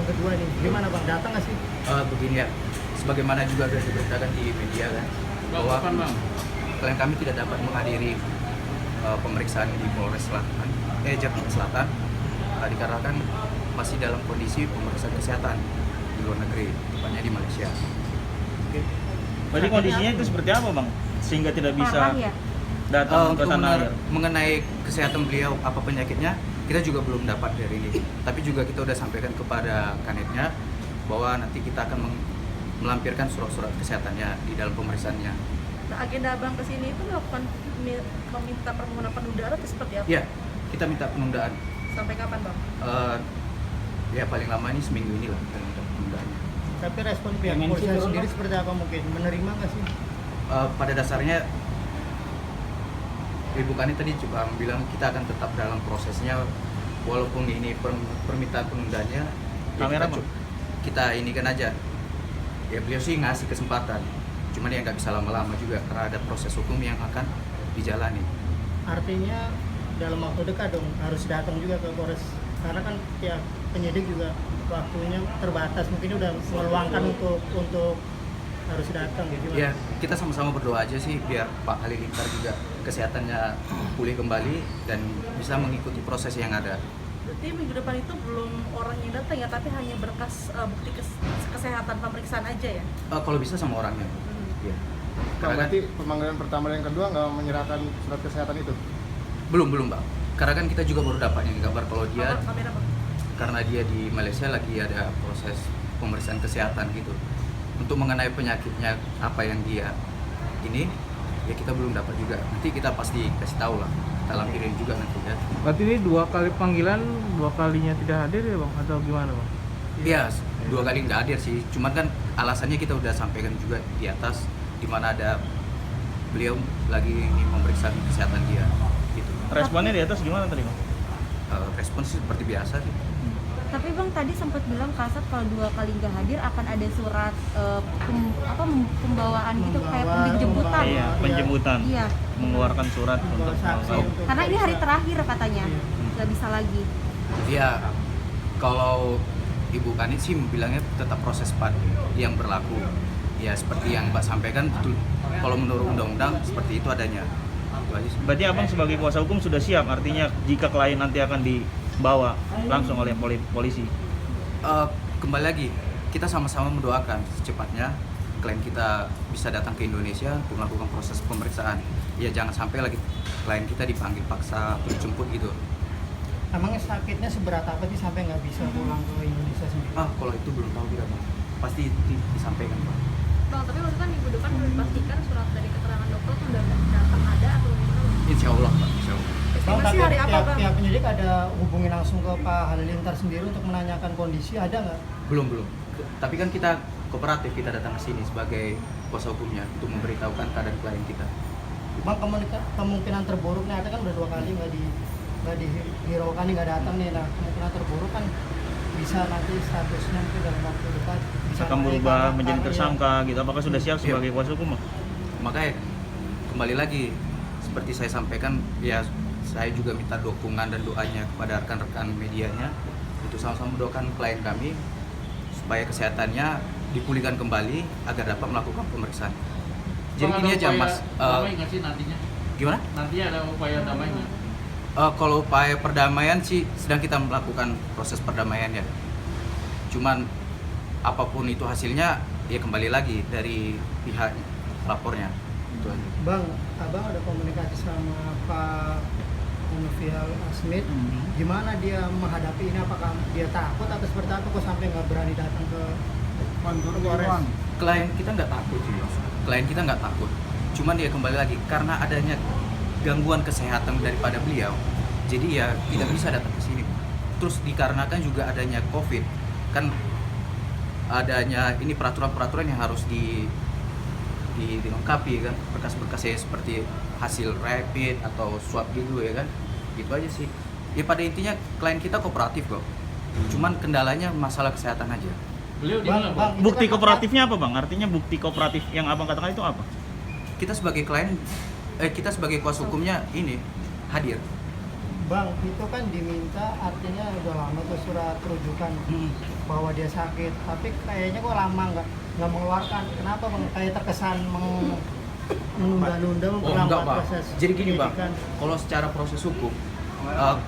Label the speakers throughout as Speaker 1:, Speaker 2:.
Speaker 1: yang kedua nih, gimana Bang? Datang nggak sih?
Speaker 2: Begini ya, sebagaimana juga sudah diberitakan di media kan, bahwa klien kami tidak dapat menghadiri pemeriksaan di Polres Jakarta Selatan dikarenakan masih dalam kondisi pemeriksaan kesehatan di luar negeri, tepatnya di Malaysia.
Speaker 3: Jadi kondisinya itu seperti apa Bang? Sehingga tidak bisa
Speaker 4: Parah ya?
Speaker 3: datang ke
Speaker 2: Untuk
Speaker 3: tanah air.
Speaker 2: mengenai kesehatan beliau, apa penyakitnya, kita juga belum dapat dari ini. Tapi juga kita sudah sampaikan kepada kanitnya bahwa nanti kita akan melampirkan surat-surat kesehatannya di dalam pemeriksaannya.
Speaker 4: Nah, agenda Abang kesini itu melakukan meminta permohonan penundaan atau seperti apa?
Speaker 2: Ya, kita minta penundaan.
Speaker 4: Sampai kapan Bang?
Speaker 2: Ya paling lama ini seminggu inilah kita minta penundaannya.
Speaker 1: Tapi respon pihak kepolisian sendiri seperti apa mungkin? Menerima nggak sih?
Speaker 2: Pada dasarnya Ibu Kanit tadi juga bilang kita akan tetap dalam prosesnya walaupun ini permintaan penundaannya ya kita ini kan aja ya, beliau sih ngasih kesempatan, cuman ya nggak bisa lama-lama juga karena ada proses hukum yang akan dijalani.
Speaker 1: Artinya dalam waktu dekat dong harus datang juga ke Polres, karena kan pihak penyidik juga waktunya terbatas, mungkin udah meluangkan untuk harus datang gitu.
Speaker 2: Ya kita sama-sama berdoa aja sih biar Pak Halilintar juga kesehatannya pulih kembali dan bisa mengikuti proses yang ada.
Speaker 4: Berarti minggu depan itu belum orang yang datang ya, tapi hanya berkas bukti kesehatan pemeriksaan aja ya?
Speaker 2: Kalau bisa sama orangnya. Ya.
Speaker 5: Bang, berarti pemanggilan pertama dan kedua nggak menyerahkan surat kesehatan itu?
Speaker 2: Belum Bang. Karena kan kita juga baru dapat yang kabar kalau dia
Speaker 4: Kamera Bang.
Speaker 2: karena dia di Malaysia lagi ada proses pemeriksaan kesehatan gitu. Untuk mengenai penyakitnya apa yang dia ini ya kita belum dapat juga. Nanti kita pasti kasih tahu lah. Kita lampirin juga nanti ya.
Speaker 6: Berarti ini 2 kali panggilan, 2 kalinya tidak hadir ya Bang? Atau gimana Bang?
Speaker 2: Iya, 2 kali nggak hadir sih. Cuman kan alasannya kita udah sampaikan juga di atas, di mana ada beliau lagi ini memeriksa kesehatan dia. Gitu.
Speaker 3: Responnya di atas gimana tadi Bang?
Speaker 2: Respon sih seperti biasa sih.
Speaker 7: Tapi Bang tadi sempat bilang Kasat kalau 2 kali nggak hadir akan ada surat pembawaan gitu kayak penjemputan.
Speaker 3: Iya, penjemputan.
Speaker 7: Iya.
Speaker 3: Mengeluarkan surat untuk
Speaker 7: Karena ini hari terakhir katanya, nggak bisa lagi.
Speaker 2: Ya kalau Ibu Kanit sih bilangnya tetap proses yang berlaku. Ya seperti yang Mbak sampaikan betul. Kalau menurut undang-undang seperti itu adanya. Itu aja sih.
Speaker 3: Berarti Abang sebagai kuasa hukum sudah siap, artinya jika klien nanti akan dibawa langsung oleh polisi.
Speaker 2: Kembali lagi, kita sama-sama mendoakan secepatnya klien kita bisa datang ke Indonesia untuk melakukan proses pemeriksaan. Ya jangan sampai lagi klien kita dipanggil paksa atau dijemput gitu.
Speaker 1: Emangnya sakitnya seberat apa sih sampai nggak bisa pulang ke Indonesia sendiri?
Speaker 2: Kalau itu belum tahu kita Bang. Pasti disampaikan Pak.
Speaker 4: Bang, tapi maksudnya minggu depan udah dipastikan surat dari keterangan dokter tuh udah datang ada atau gimana?
Speaker 2: Insya Allah Pak, insya Allah.
Speaker 1: Bang,
Speaker 4: Estimasi
Speaker 1: tapi
Speaker 4: hari apa Bang?
Speaker 1: pihak penyidik ada hubungi langsung ke Pak Halilintar sendiri untuk menanyakan kondisi, ada nggak?
Speaker 2: Belum. Tapi kan kita kooperatif, kita datang ke sini sebagai kuasa hukumnya untuk memberitahukan keadaan klien kita.
Speaker 1: Bang, kemungkinan terburuk nih, ada kan udah 2 kali nggak dihiraukan nih, nggak datang nih. Nah, kemungkinan terburuk kan bisa nanti statusnya mungkin dalam waktu dekat bisa
Speaker 3: Akan
Speaker 1: naik
Speaker 3: berubah
Speaker 1: karena-
Speaker 3: menjadi
Speaker 1: karena
Speaker 3: tersangka gitu. Apakah sudah siap sebagai kuasa hukum Bang?
Speaker 2: Makanya kembali lagi seperti saya sampaikan ya, saya juga minta dukungan dan doanya kepada rekan-rekan medianya untuk sama-sama mendoakan klien kami supaya kesehatannya dipulihkan kembali agar dapat melakukan pemeriksaan. Jadi ini aja Mas.
Speaker 8: Damai nggak sih nantinya?
Speaker 2: Gimana?
Speaker 8: Nantinya ada upaya damainya?
Speaker 2: Kalau upaya perdamaian sih sedang kita melakukan proses perdamaian ya. Cuman apapun itu hasilnya ya kembali lagi dari pihak lapornya. Itu aja.
Speaker 1: Bang, abang ada komunikasi sama Pak Mufial Asmid, gimana dia menghadapi ini? Apakah dia takut atau seperti apa kok sampai nggak berani datang ke Polres?
Speaker 2: Klien kita nggak takut sih, klien kita nggak takut. Cuman dia kembali lagi karena adanya gangguan kesehatan daripada beliau, jadi ya tidak bisa datang ke sini. Terus dikarenakan juga adanya COVID, kan adanya ini peraturan-peraturan yang harus dilengkapi kan, berkas-berkasnya seperti hasil rapid atau swab gitu ya kan, gitu aja sih. Ya pada intinya klien kita kooperatif kok, cuman kendalanya masalah kesehatan aja.
Speaker 8: Beliau di mana Bang?
Speaker 1: Itu
Speaker 3: Bukti
Speaker 1: kan
Speaker 3: kooperatifnya apa Bang? Artinya bukti kooperatif yang Abang katakan itu apa?
Speaker 2: Kita sebagai klien, kita sebagai kuasa hukumnya ini hadir.
Speaker 1: Bang, itu kan diminta artinya udah lama tuh surat rujukan bahwa dia sakit, tapi kayaknya kok lama nggak mengeluarkan. Kenapa bang? Kayak terkesan menunda-nunda,
Speaker 2: Oh enggak
Speaker 1: memperlambat
Speaker 2: Pak.
Speaker 1: proses.
Speaker 2: Jadi gini Bang,
Speaker 1: penyidikan.
Speaker 2: kalau secara proses hukum,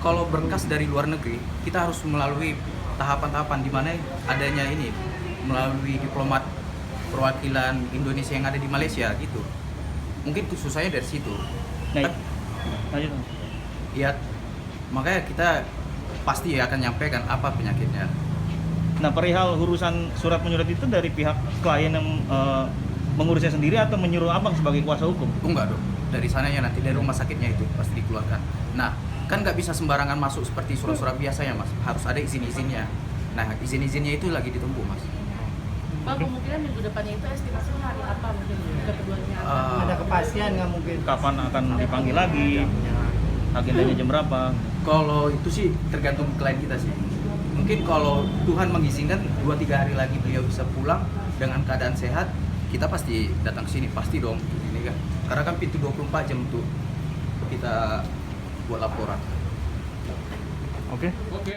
Speaker 2: kalau berkas dari luar negeri, kita harus melalui tahapan-tahapan di mana adanya ini, melalui diplomat perwakilan Indonesia yang ada di Malaysia gitu. Mungkin susahnya dari situ.
Speaker 3: Nah, lanjut.
Speaker 2: Ya, makanya kita pasti akan nyampaikan apa penyakitnya.
Speaker 3: Nah, perihal urusan surat menyurat itu dari pihak klien yang mengurusnya sendiri atau menyuruh abang sebagai kuasa hukum?
Speaker 2: Enggak dong, dari sananya nanti dari rumah sakitnya itu pasti dikeluarkan. Nah, kan nggak bisa sembarangan masuk seperti surat-surat biasanya Mas, harus ada izin-izinnya. Nah, izin-izinnya itu lagi ditempuh Mas.
Speaker 4: Bang, kemungkinan minggu depannya itu estimasinya hari apa mungkin keduanya?
Speaker 1: Ada kepastian nggak mungkin?
Speaker 3: Kapan akan dipanggil lagi? Agendanya jam berapa?
Speaker 2: Kalau itu sih tergantung klien kita sih. Mungkin kalau Tuhan mengizinkan 2-3 hari lagi beliau bisa pulang dengan keadaan sehat, kita pasti datang ke sini, pasti dong. Ini kan. Karena kan pintu 24 jam untuk kita buat laporan.
Speaker 6: Oke.
Speaker 8: Oke.